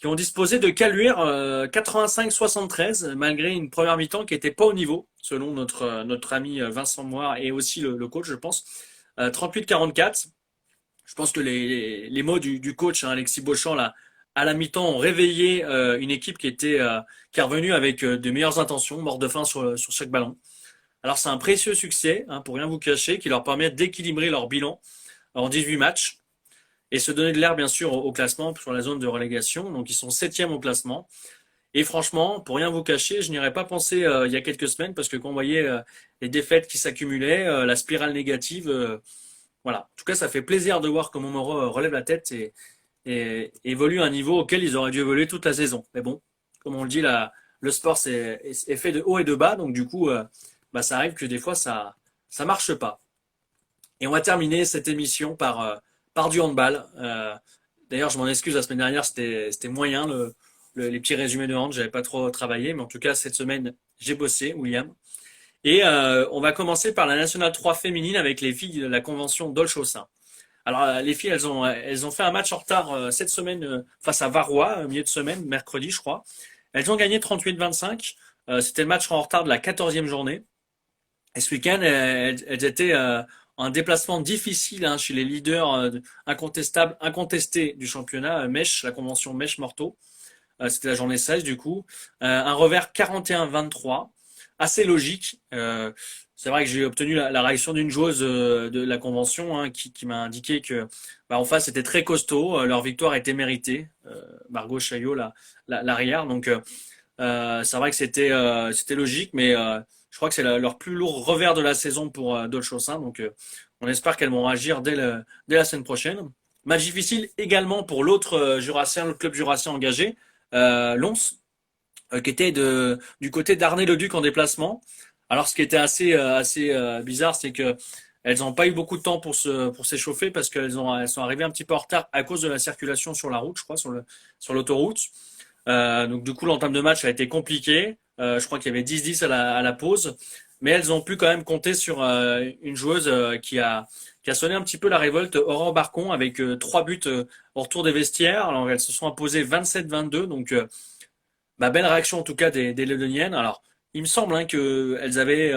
ont disposé de Caluire 85-73 malgré une première mi-temps qui n'était pas au niveau, selon notre ami Vincent Moire et aussi le coach, je pense. 38-44. Je pense que les mots du coach, hein, Alexis Beauchamp, là, à la mi-temps, ont réveillé une équipe qui est revenue avec de meilleures intentions, mort de faim sur chaque ballon. Alors c'est un précieux succès, hein, pour rien vous cacher, qui leur permet d'équilibrer leur bilan en 18 matchs et se donner de l'air bien sûr au classement sur la zone de relégation. Donc ils sont 7e au classement. Et franchement, pour rien vous cacher, je n'irais pas penser il y a quelques semaines parce que quand on voyait les défaites qui s'accumulaient, la spirale négative, voilà. En tout cas, ça fait plaisir de voir que Montmoreau relève la tête et évolue à un niveau auquel ils auraient dû évoluer toute la saison. Mais bon, comme on le dit, le sport est fait de haut et de bas, donc du coup ça arrive que des fois ça marche pas. Et on va terminer cette émission par du handball. D'ailleurs, je m'en excuse, la semaine dernière c'était moyen les petits résumés de hand, j'avais pas trop travaillé, mais en tout cas cette semaine j'ai bossé, William. Et on va commencer par la Nationale 3 féminine avec les filles de la convention d'Olchaussinn. Alors les filles, elles ont fait un match en retard cette semaine face à Varrois, milieu de semaine, mercredi je crois. Elles ont gagné 38-25. C'était le match en retard de la 14e journée. Et ce week-end, elles étaient en déplacement difficile hein, chez les leaders incontestables, incontestés du championnat, Mèche, la convention Mèche-Morteau. C'était la journée 16 du coup. Un revers 41-23, assez logique. C'est vrai que j'ai obtenu la réaction d'une joueuse de la convention hein, qui m'a indiqué que bah, en face c'était très costaud, leur victoire était méritée. Margot Chaillot, l'arrière. Donc c'est vrai que c'était logique, mais je crois que c'est leur plus lourd revers de la saison pour Dolchossin. Donc on espère qu'elles vont réagir dès la semaine prochaine. Match difficile également pour l'autre Jurassien, l'autre club jurassien engagé, Lons, qui était du côté d'Arnay-le-Duc en déplacement. Alors ce qui était assez bizarre, c'est que elles n'ont pas eu beaucoup de temps pour s'échauffer parce elles sont arrivées un petit peu en retard à cause de la circulation sur la route, je crois, sur l'autoroute. Donc du coup l'entame de match a été compliquée. Je crois qu'il y avait 10-10 à la pause, mais elles ont pu quand même compter sur une joueuse qui a sonné un petit peu la révolte, Aurore Barcon, avec 3 buts au retour des vestiaires. Alors elles se sont imposées 27-22, donc bah, belle réaction en tout cas des Lédoniennes. Alors il me semble hein, qu'elles avaient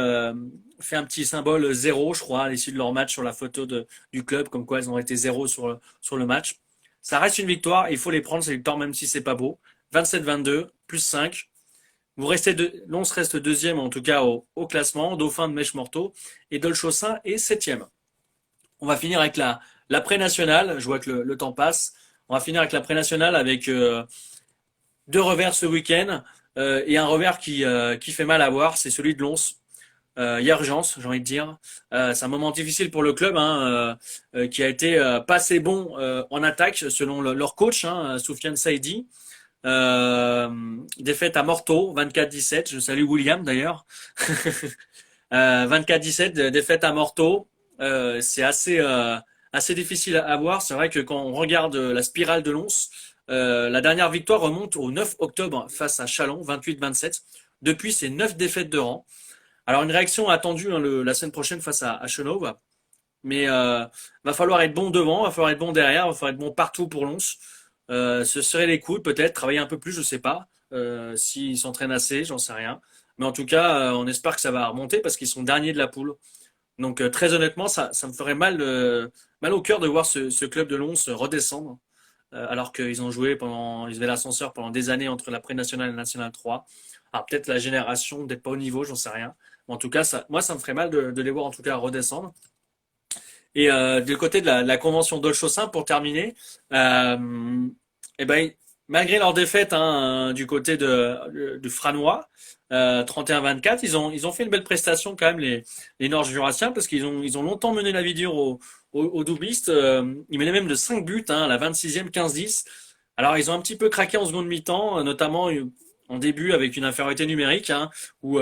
fait un petit symbole 0, je crois, à l'issue de leur match sur la photo du club, comme quoi elles ont été 0 sur le match. Ça reste une victoire, il faut les prendre ces victoires même si c'est pas beau. 27-22, plus 5. Lons reste deuxième en tout cas au classement, Dauphin de Mèche-Morteau et Dolchossin est septième. On va finir avec la pré-nationale, je vois que le temps passe. On va finir avec la pré-nationale avec 2 revers ce week-end et un revers qui fait mal à voir, c'est celui de Lons. Il y a urgence, j'ai envie de dire. C'est un moment difficile pour le club hein, qui a été pas assez bon en attaque selon leur coach, hein, Soufiane Saïdi. Défaite à Morteau, 24-17. Je salue William d'ailleurs. 24-17, défaite à Morteau. C'est assez difficile à voir. C'est vrai que quand on regarde la spirale de Lons, la dernière victoire remonte au 9 octobre face à Châlons, 28-27. Depuis, c'est 9 défaites de rang. Alors une réaction attendue hein, la semaine prochaine face à Chenauve. Mais va falloir être bon devant, va falloir être bon derrière, va falloir être bon partout pour Lons. Ce serait les coudes, peut-être, travailler un peu plus, je sais pas. S'ils s'entraînent assez, j'en sais rien. Mais en tout cas, on espère que ça va remonter parce qu'ils sont derniers de la poule. Donc très honnêtement, ça me ferait mal au cœur de voir ce club de Lons redescendre. Alors qu'ils ont joué ils avaient l'ascenseur pendant des années entre la pré-nationale et la nationale 3. Alors peut-être la génération d'être pas au niveau, j'en sais rien. Mais en tout cas, moi, ça me ferait mal de les voir en tout cas redescendre. Et du côté de la convention Dolchossin, pour terminer, eh ben, malgré leur défaite hein, du côté du Franois, 31-24, ils ont fait une belle prestation quand même les Nord-Jurassiens parce qu'ils ont longtemps mené la vie dure aux doublistes. Ils menaient même de 5 buts hein, à la 26e, 15-10. Alors ils ont un petit peu craqué en seconde mi-temps, notamment en début avec une infériorité numérique hein, où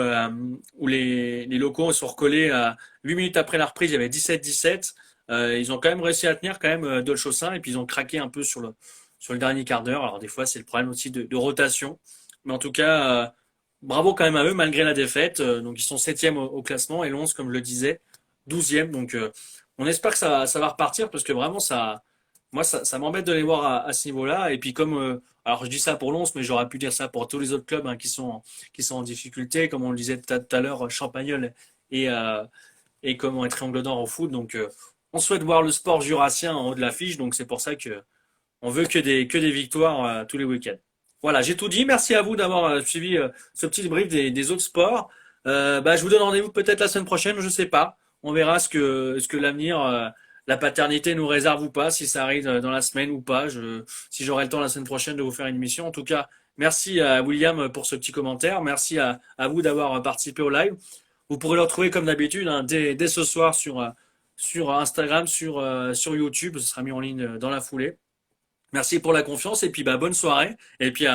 les locaux sont recollés à 8 minutes après la reprise, il y avait 17-17. Ils ont quand même réussi à tenir quand même Dolchossin et puis ils ont craqué un peu sur le dernier quart d'heure. Alors des fois c'est le problème aussi de rotation. Mais en tout cas, bravo quand même à eux malgré la défaite. Donc ils sont 7e au classement et Lons, comme je le disais, 12e. Donc on espère que ça va repartir parce que vraiment moi ça m'embête de les voir à ce niveau-là. Et puis alors je dis ça pour Lons, mais j'aurais pu dire ça pour tous les autres clubs hein, qui sont en difficulté, comme on le disait tout à l'heure, Champagnole et comment être Triangle d'Or au foot. Donc on souhaite voir le sport jurassien en haut de l'affiche. Donc c'est pour ça que on veut que des victoires tous les week-ends. Voilà, j'ai tout dit. Merci à vous d'avoir suivi ce petit brief des autres sports. Je vous donne rendez-vous peut-être la semaine prochaine, je sais pas. On verra ce que l'avenir, la paternité nous réserve ou pas, si ça arrive dans la semaine ou pas. Si j'aurai le temps la semaine prochaine de vous faire une émission. En tout cas, merci à William pour ce petit commentaire. Merci à vous d'avoir participé au live. Vous pourrez le retrouver comme d'habitude hein, dès ce soir sur Instagram, sur YouTube. Ce sera mis en ligne dans la foulée. Merci pour la confiance et puis bonne soirée. Et puis